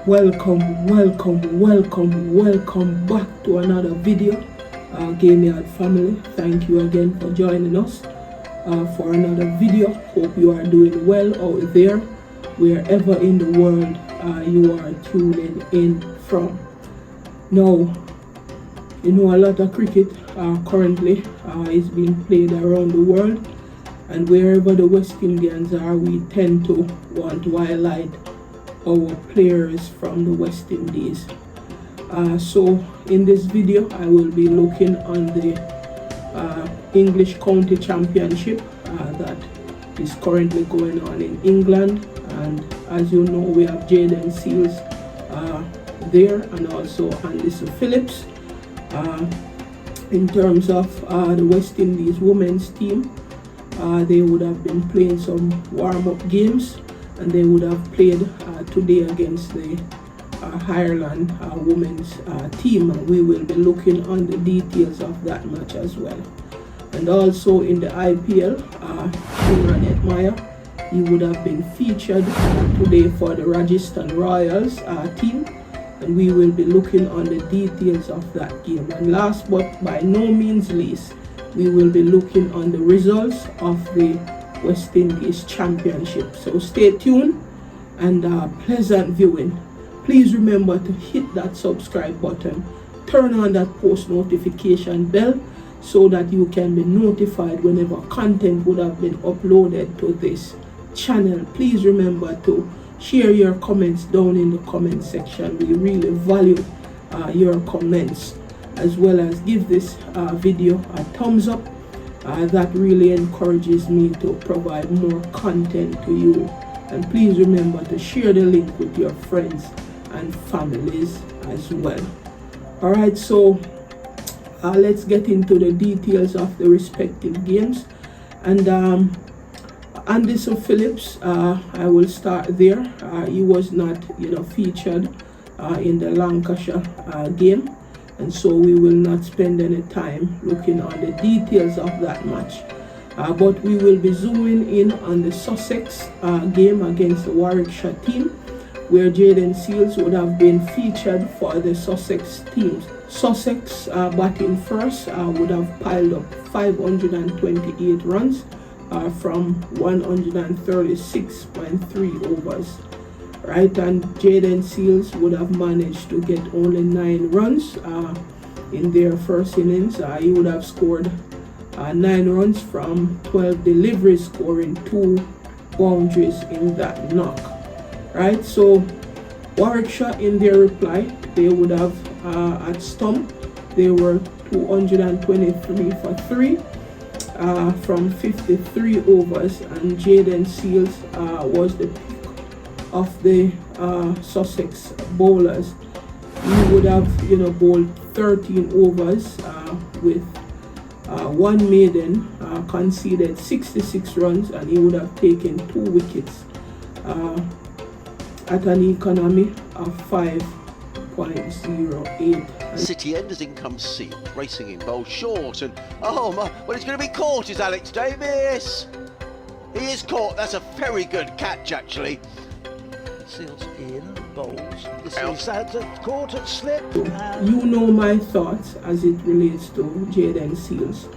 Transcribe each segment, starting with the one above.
Welcome back to another video. Game Yard family, thank you again for joining us for another video. Hope you are doing well out there, wherever in the world you are tuning in from. Now, you know, a lot of cricket currently is being played around the world, and wherever the West Indians are, we tend to want to highlight our players from the West Indies. So in this video I will be looking on the English County Championship that is currently going on in England, and as you know, we have Jaden Seals there, and also Anderson Phillips. In terms of the West Indies women's team, they would have been playing some warm-up games, and they would have played today against the Ireland women's team, and we will be looking on the details of that match as well. And also in the IPL, Imran Etmaya, he would have been featured today for the Rajasthan Royals team, and we will be looking on the details of that game. And last but by no means least, we will be looking on the results of the West Indies Championship. So stay tuned and pleasant viewing. Please remember to hit that subscribe button, turn on that post notification bell so that you can be notified whenever content would have been uploaded to this channel. Please remember to share your comments down in the comment section. We really value your comments, as well as give this video a thumbs up. That really encourages me to provide more content to you. And please remember to share the link with your friends and families as well. Alright, so let's get into the details of the respective games. And Anderson Phillips, I will start there. He was not featured in the Lancashire game, and so we will not spend any time looking on the details of that match, but we will be zooming in on the Sussex game against the Warwickshire team, where Jaden Seals would have been featured for the Sussex teams. Sussex batting first would have piled up 528 runs from 136.3 overs. Right, and Jaden Seals would have managed to get only 9 runs in their first innings. He would have scored 9 runs from 12 deliveries, scoring 2 boundaries in that knock. Right, so Warwickshire, in their reply, they would have at stump, they were 223 for 3 from 53 overs, and Jaden Seals was the of the Sussex bowlers. He would have bowled 13 overs with 1 maiden, conceded 66 runs, and he would have taken 2 wickets at an economy of 5.08. City End as in comes Seal, racing in, bowl short, and oh my, well, it's going to be caught, is Alex Davis. He is caught. That's a very good catch, actually. Seals in, bowls. This is caught at slip. You know my thoughts as it relates to Jaden Seals.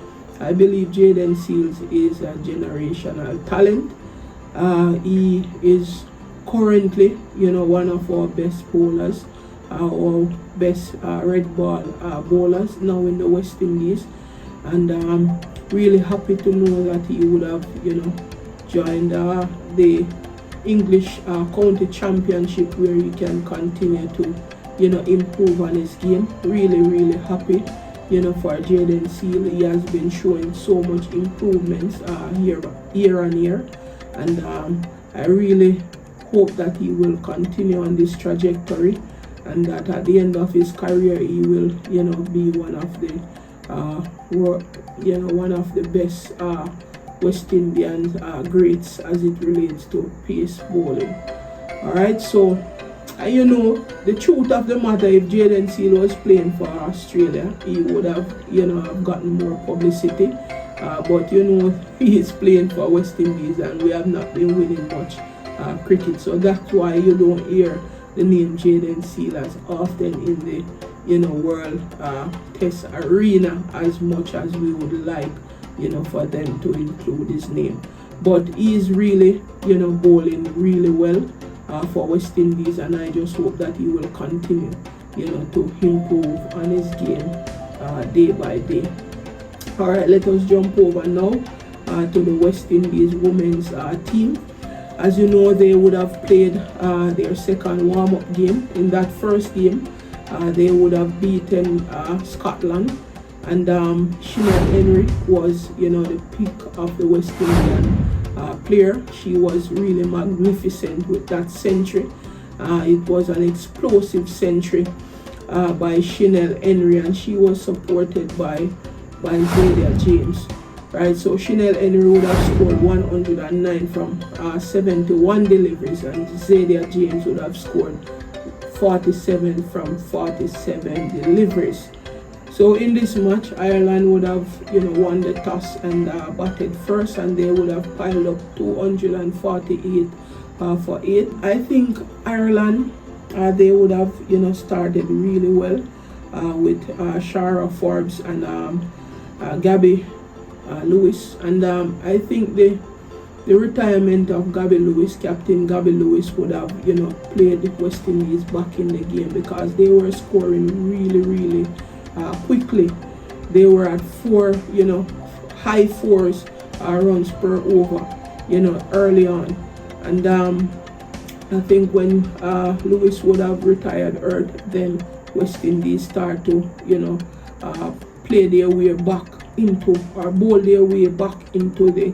I believe Jaden Seals is a generational talent. He is currently, one of our best bowlers, our best red ball bowlers now in the West Indies, and I'm really happy to know that he would have, joined the English County Championship, where he can continue to improve on his game. Really happy for Jaden Seal. He has been showing so much improvements year on year, and I really hope that he will continue on this trajectory, and that at the end of his career he will be one of the one of the best West Indian greats as it relates to pace bowling. Alright, so the truth of the matter, if Jaden Seal was playing for Australia, he would have have gotten more publicity, but he is playing for West Indies, and we have not been winning much cricket, so that's why you don't hear the name Jaden Sealers often in the world test arena as much as we would like for them to include his name. But he is really bowling really well for West Indies, and I just hope that he will continue to improve on his game day by day. Alright, let us jump over now to the West Indies women's team. As you know, they would have played their second warm-up game. In that first game, they would have beaten Scotland, and Chanel Henry was the pick of the West Indian player. She was really magnificent with that century. It was an explosive century by Chanel Henry, and she was supported by Zadia James. Right, so Chanel Henry would have scored 109 from 71 deliveries, and Zadia James would have scored 47 from 47 deliveries. So in this match, Ireland would have won the toss and batted first, and they would have piled up 248 for 8. I think Ireland they would have started really well with Shara Forbes and Gabby Lewis, and I think the retirement of Gabby Lewis, Captain Gabby Lewis, would have played West Indies back in the game, because they were scoring really quickly. They were at 4 high 4s runs per over early on, and I think when Lewis would have retired early, then West Indies start to play their way back into, or bowl their way back into the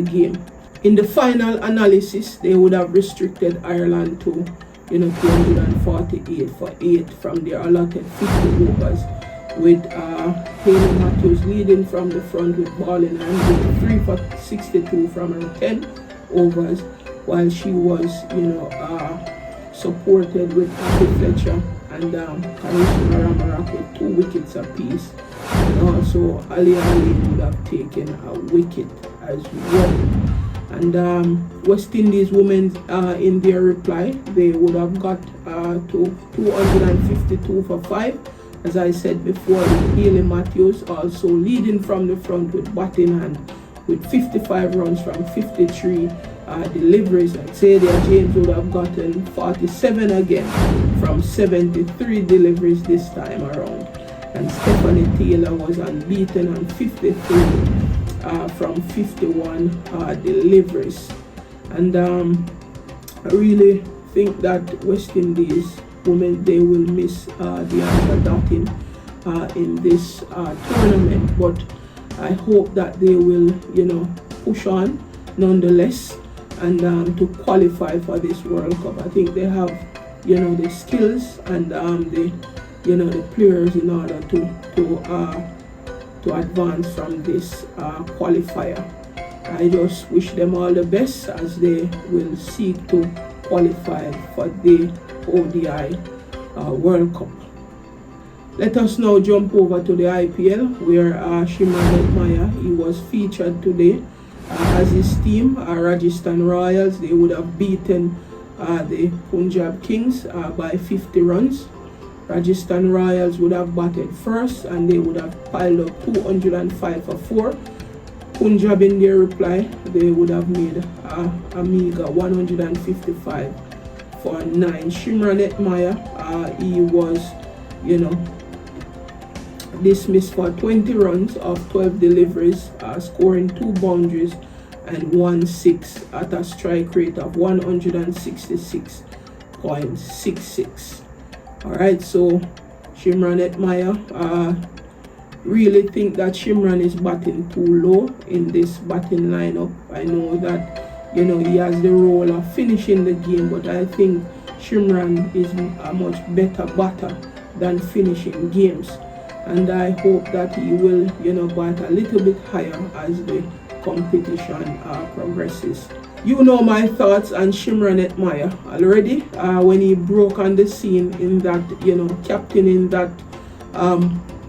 game. In the final analysis, they would have restricted Ireland to 248 for 8 from their allotted 50 overs, with Hayley Matthews leading from the front with ball in hand with 3 for 62 from her 10 overs, while she was supported with Abby Fletcher and Karishma Ramarak with 2 wickets apiece. And also Ali Ali would have taken a wicket as well. And West Indies women in their reply, they would have got to 252 for 5. As I said before, Hayley Matthews also leading from the front with bat in hand with 55 runs from 53 deliveries. And Zadia James would have gotten 47 again from 73 deliveries this time around. And Stephanie Taylor was unbeaten on 53 from 51 deliveries. And I really think that West Indies women, they will miss the answer dotting in this tournament, but I hope that they will push on nonetheless, and to qualify for this World Cup. I think they have the skills and the players in order to advance from this qualifier. I just wish them all the best as they will seek to qualify for the ODI World Cup. Let us now jump over to the IPL, where Shimron Maya, he was featured today as his team, Rajasthan Royals. They would have beaten the Punjab Kings by 50 runs. Rajasthan Royals would have batted first, and they would have piled up 205 for 4. Punjab in their reply, they would have made a meager 155 for 9. Shimron Maya, he was dismissed for 20 runs of 12 deliveries, scoring 2 boundaries and 1 6 at a strike rate of 166.66. Alright, so Shimron Maya, really think that Shimron is batting too low in this batting lineup. I know that he has the role of finishing the game, but I think Shimron is a much better batter than finishing games, and I hope that he will bat a little bit higher as the competition progresses. You know my thoughts on Shimron Maya already when he broke on the scene in that captain in that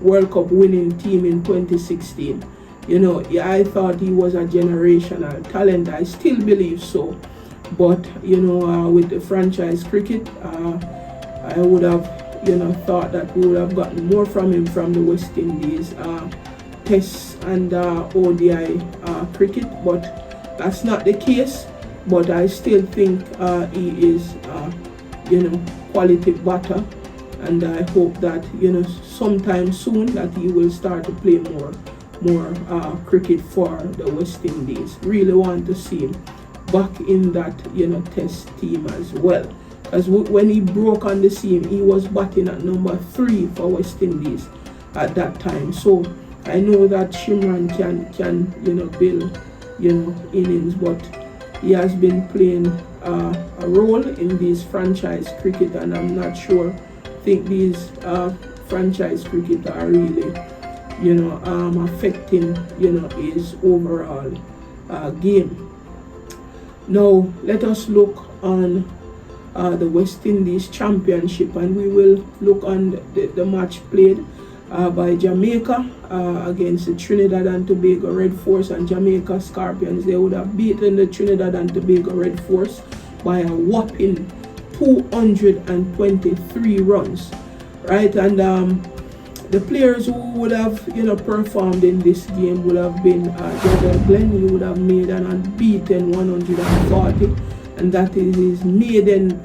World Cup winning team in 2016. I thought he was a generational talent. I still believe so. But with the franchise cricket, I would have thought that we would have gotten more from him from the West Indies Test and ODI cricket, but that's not the case. But I still think he is quality batter, and I hope that sometime soon that he will start to play more cricket for the West Indies. Really want to see him back in that Test team as well. As when he broke on the scene, he was batting at number 3 for West Indies at that time. So I know that Shimran can build innings, but he has been playing a role in these franchise cricket, and I'm not sure. I think these franchise cricket are really affecting his overall game. Now let us look on the West Indies Championship, and we will look on the match played by Jamaica against the Trinidad and Tobago Red Force and Jamaica Scorpions. They would have beaten the Trinidad and Tobago Red Force by a whopping 223 runs, right? And the players who would have performed in this game would have been Jagger Glenn. He would have made an unbeaten 140, and that is his maiden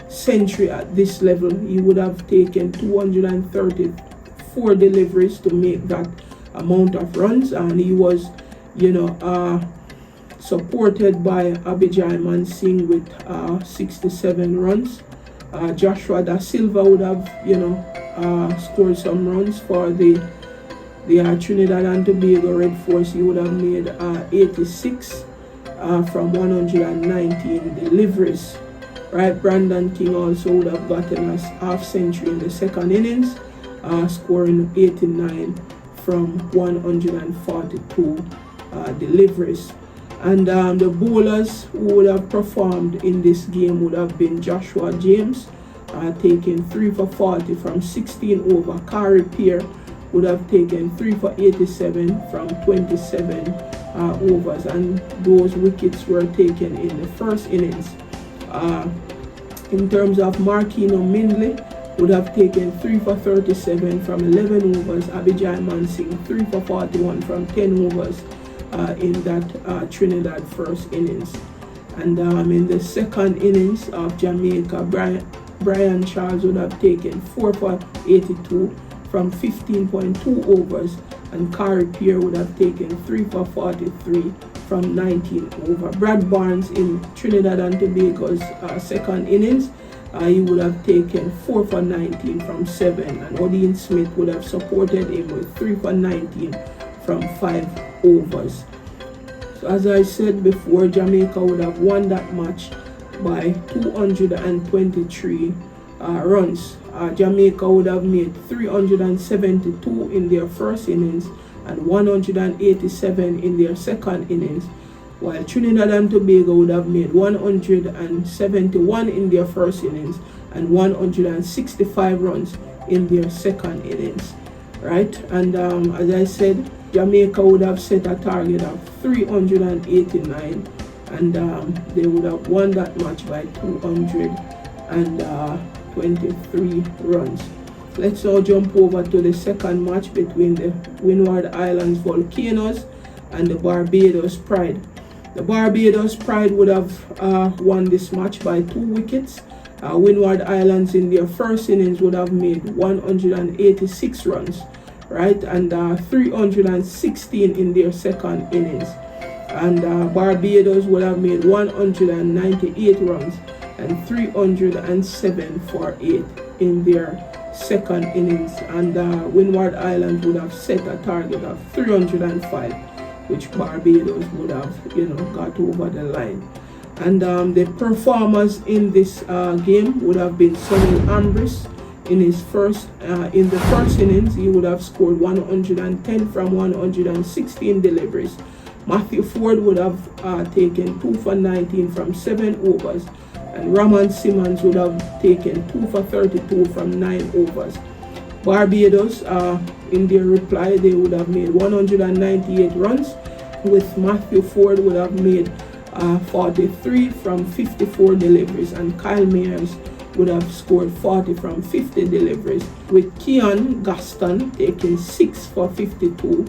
century at this level. He would have taken 234 deliveries to make that amount of runs, and he was supported by Abhijay Man Singh with 67 runs. Joshua Da Silva would have scored some runs for the Trinidad and Tobago Red Force. He would have made 86 from 119 deliveries. Right, Brandon King also would have gotten a half century in the second innings, scoring 89 from 142 deliveries. And the bowlers who would have performed in this game would have been Joshua James, taking 3 for 40 from 16 over. Kari Pierre would have taken 3 for 87 from 27 overs, and those wickets were taken in the first innings. In terms of Markino Mindley would have taken 3 for 37 from 11 overs. Abhijay Man Singh 3 for 41 from 10 overs in that Trinidad first innings. And in the second innings of Jamaica, Brian Charles would have taken 4 for 82 from 15.2 overs, and Kari Pierre would have taken 3 for 43 from 19 over. Brad Barnes in Trinidad and Tobago's second innings, he would have taken 4 for 19 from 7, and Odin Smith would have supported him with 3 for 19 from 5 overs. So as I said before, Jamaica would have won that match by 223 runs. Jamaica would have made 372 in their first innings and 187 in their second innings, while Trinidad and Tobago would have made 171 in their first innings and 165 runs in their second innings, right? And as I said, Jamaica would have set a target of 389, and they would have won that match by 223 runs. Let's now jump over to the second match between the Windward Islands Volcanoes and the Barbados Pride. The Barbados Pride would have won this match by 2 wickets. Windward Islands in their first innings would have made 186 runs, right, and 316 in their second innings. And Barbados would have made 198 runs and 307 for 8 in their second innings, and Windward Islands would have set a target of 305, which Barbados would have got over the line. And the performers in this game would have been Sonny Ambrose. In the first innings, he would have scored 110 from 116 deliveries. Matthew Ford would have taken 2 for 19 from 7 overs, and Raman Simmons would have taken 2 for 32 from 9 overs. Barbados, in their reply, they would have made 198 runs, with Matthew Ford would have made 43 from 54 deliveries, and Kyle Mayers would have scored 40 from 50 deliveries, with Keon Gaston taking 6 for 52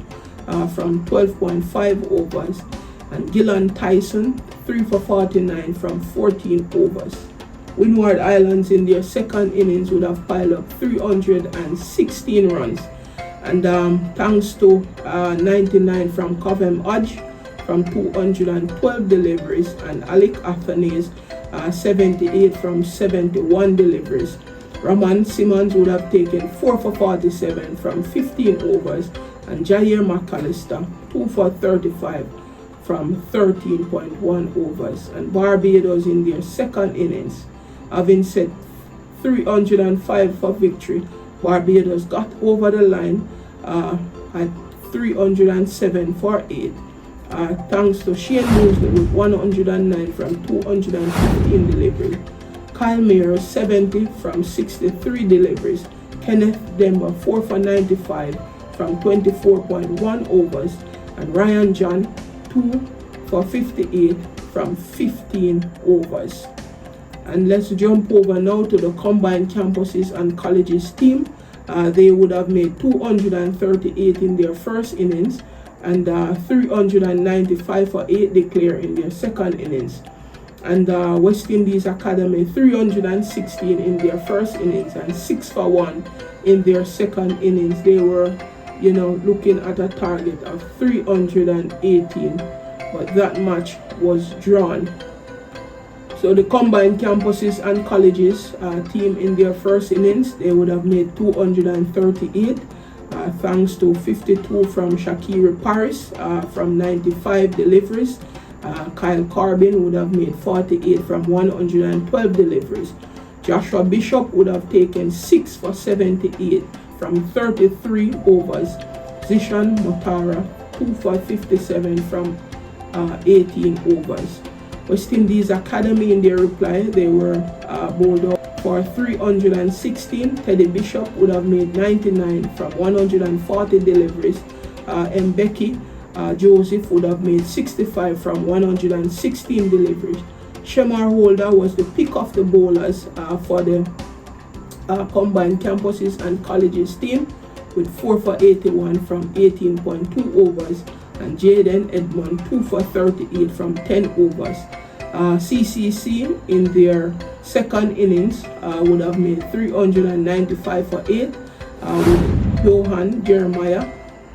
from 12.5 overs, and Gillan Tyson 3 for 49 from 14 overs. Windward Islands in their second innings would have piled up 316 runs, and thanks to 99 from Covem Hodge from 212 deliveries, and Alec Athanase 78 from 71 deliveries. Roman Simmons would have taken 4 for 47 from 15 overs, and Jair McAllister 2 for 35 from 13.1 overs. And Barbados in their second innings, having set 305 for victory, Barbados got over the line at 307 for 8. Thanks to Shane Mosley with 109 from 215 deliveries, Kyle Mayers 70 from 63 deliveries, Kenneth Demba 4 for 95 from 24.1 overs, and Ryan John 2 for 58 from 15 overs. And let's jump over now to the combined campuses and colleges team. They would have made 238 in their first innings, and 395 for 8 declare in their second innings. And West Indies Academy 316 in their first innings and 6 for 1 in their second innings. They were, looking at a target of 318, but that match was drawn. So the combined campuses and colleges team in their first innings, they would have made 238. Thanks to 52 from Shakira Paris from 95 deliveries. Kyle Corbin would have made 48 from 112 deliveries. Joshua Bishop would have taken 6 for 78 from 33 overs. Zishan Motara 2 for 57 from 18 overs. West Indies Academy in their reply, they were bowled up for 316. Teddy Bishop would have made 99 from 140 deliveries. Mbeki Joseph would have made 65 from 116 deliveries. Shemar Holder was the pick of the bowlers for the combined campuses and colleges team with 4 for 81 from 18.2 overs, and Jaden Edmond 2 for 38 from 10 overs. CCC in their second innings would have made 395 for 8 with Johan Jeremiah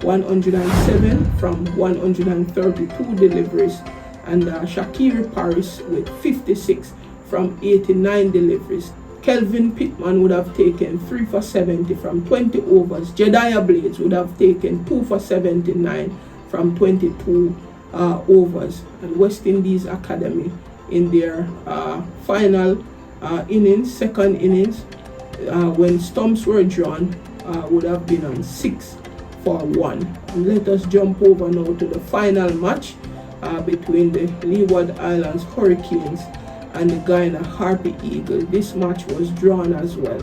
107 from 132 deliveries, and Shakira Paris with 56 from 89 deliveries. Kelvin Pittman would have taken 3 for 70 from 20 overs. Jediah Blades would have taken 2 for 79 from 22 overs. And West Indies Academy in their final innings, second innings, when stumps were drawn, would have been on 6 for 1. And let us jump over now to the final match between the Leeward Islands Hurricanes and the Guyana Harpy Eagle. This match was drawn as well.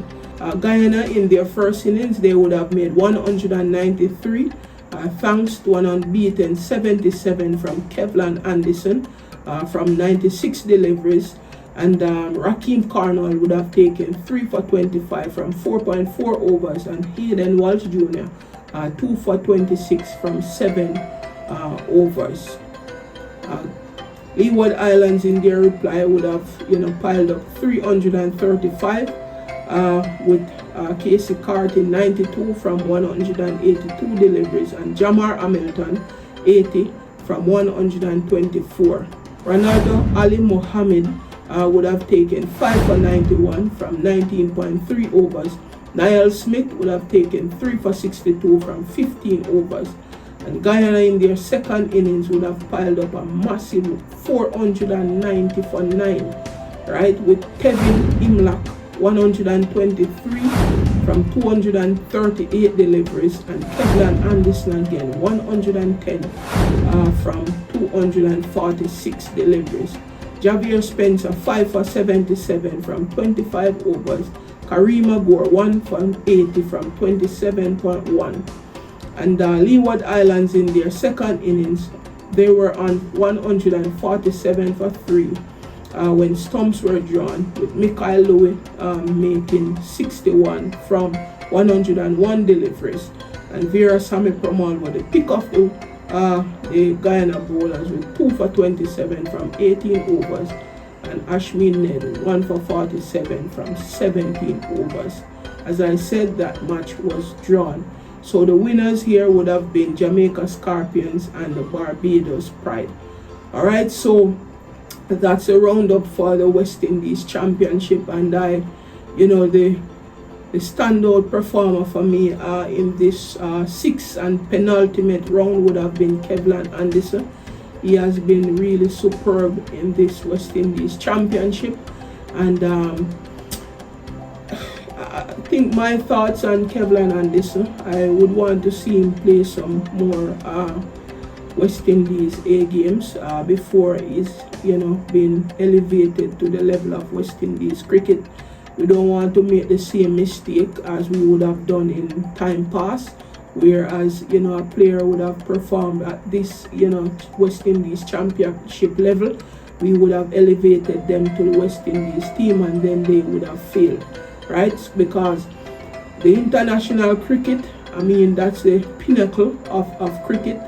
Guyana in their first innings, they would have made 193 thanks to an unbeaten 77 from Kevlan Anderson from 96 deliveries, and Rakeem Carnell would have taken 3 for 25 from 4.4 overs, and Hayden Walsh Jr. 2 for 26 from 7 overs. Leeward Islands in their reply would have piled up 335 with Casey Carty 92 from 182 deliveries, and Jamar Hamilton 80 from 124. Ronaldo Ali Mohammed would have taken 5 for 91 from 19.3 overs. Niall Smith would have taken 3 for 62 from 15 overs. And Guyana in their second innings would have piled up a massive 490 for 9, right, with Kevin Imlach 123 from 238 deliveries, and Kevlan Anderson again 110 from 246 deliveries. Javier Spencer 5 for 77 from 25 overs. Karima Gore 1 for 80 from 27.1. And Leeward Islands in their second innings they were on 147 for 3 when stumps were drawn, with Mikhail Louis making 61 from 101 deliveries, and Vera Sami Pramal were the pick of the Guyana bowlers with 2 for 27 from 18 overs, and Ashmin Ned 1 for 47 from 17 overs. As I said, that match was drawn. So the winners here would have been Jamaica Scorpions and the Barbados Pride. Alright, so that's a roundup for the West Indies Championship, and the standout performer for me in this sixth and penultimate round would have been Kevlan Anderson. He has been really superb in this West Indies Championship, and I think my thoughts on Kevlan Anderson, I would want to see him play some more West Indies A games before he's being elevated to the level of West Indies cricket. We don't want to make the same mistake as we would have done in time past, whereas a player would have performed at this West Indies Championship level, we would have elevated them to the West Indies team, and then they would have failed, right? Because the international cricket, I mean, that's the pinnacle of cricket,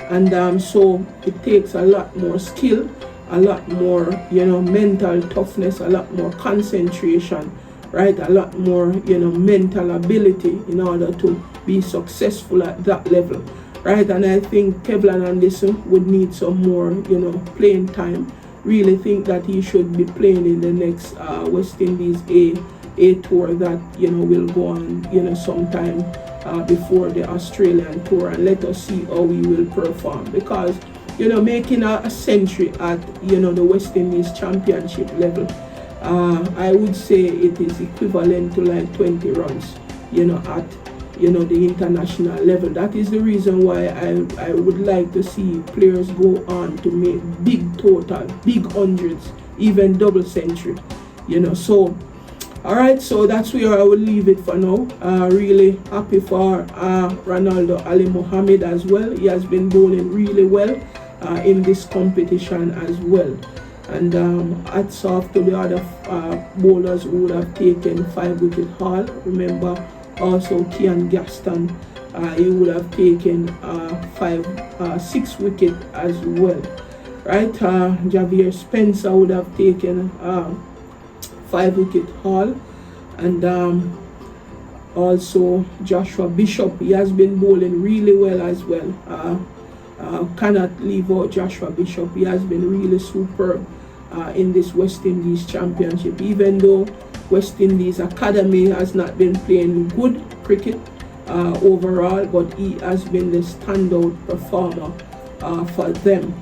and so it takes a lot more skill, a lot more mental toughness, a lot more concentration, right? A lot more mental ability in order to be successful at that level, right? And I think Kevlan Anderson would need some more playing time. Really think that he should be playing in the next West Indies A tour that will go on sometime before the Australian tour, and let us see how he will perform, because making a century at the West Indies Championship level, I would say it is equivalent to like 20 runs at the international level. That is the reason why I would like to see players go on to make big total, big hundreds, even double century, so alright, so that's where I will leave it for now. Really happy for Ronaldo Ali Mohammed as well. He has been bowling really well in this competition as well, and hats off to the other bowlers who would have taken 5-wicket haul. Remember also Kian Gaston, he would have taken 6 wicket as well, right? Javier Spencer would have taken 5-wicket haul, and also Joshua Bishop, he has been bowling really well as well. Cannot leave out Joshua Bishop. He has been really superb in this West Indies Championship, even though West Indies Academy has not been playing good cricket overall, but he has been the standout performer for them.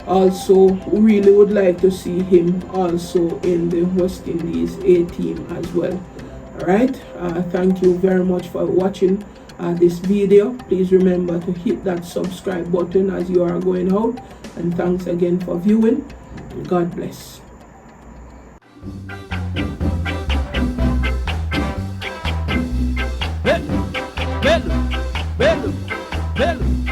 Also, we really would like to see him also in the West Indies A team as well. Alright, thank you very much for watching this video. Please remember to hit that subscribe button as you are going out, and thanks again for viewing. God bless. Belo, belo, belo.